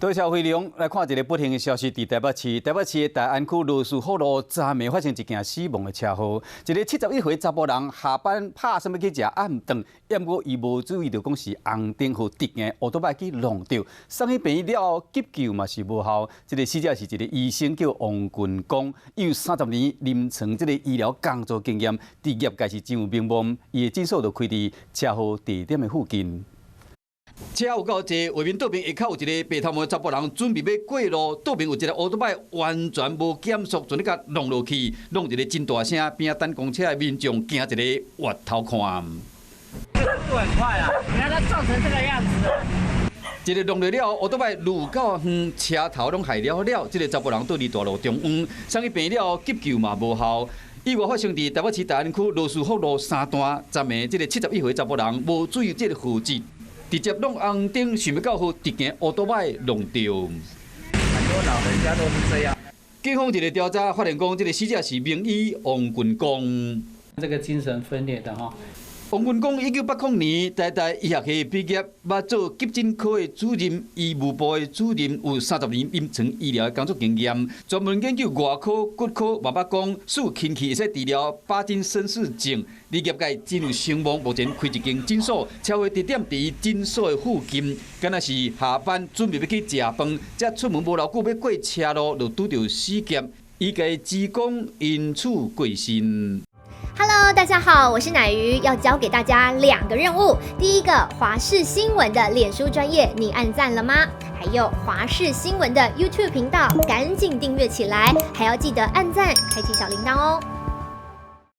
多谢辉良来看一个不幸的消息，在台北市的大安区罗斯福路昨暝发生一件死亡的车祸。一个71岁查甫人下班拍什么去食暗顿，结果伊无注意到讲是红灯和直行奥多麦去撞到，送去病院了后急救嘛是无效。这个死者是一个医生叫王群光，伊有30年临床这个医疗工作经验，职业界是真有名望。伊的诊所就开伫车祸地点的附近。 车有够济，外面倒边下口有一个白头毛查甫人，准备要过路，倒边有一个奥多麦完全无减速，就咧甲弄落去，弄一个真大声，边啊等公车的民众惊一个滑头看。速度很快啊！你看他撞成这个样子。一个弄落了，奥多麦路够远，车头拢害了了，这个查甫人倒伫大路中央，送去病院了急救嘛无效。 意外发生伫台北市大安区罗斯福路3段，昨暝这个71岁查甫人无注意这个负责。 直接弄红灯，想要到好直行奥多麦弄到。很多老人家都是这样。警方一个调查发现，讲这个死者是名医王群光。这个精神分裂的哈。 王群光1980年台大医学系毕业，捌做急诊科的主任、医务部的主任，有30年临床医疗的工作经验，专门研究外科、骨科、嘛捌讲数氢气会使治疗巴金森氏症。你业界真有声望，目前开一间诊所，车祸地点伫诊所的附近，敢若是下班准备要去食饭，才出门无偌久要过车路，就拄到死劫，伊家职工因此过身。 Hello， 大家好，我是乃瑜，要教给大家2个任务。第一个，华视新闻的脸书专页，你按赞了吗？还有华视新闻的 YouTube 频道，赶紧订阅起来，还要记得按赞，开启小铃铛哦。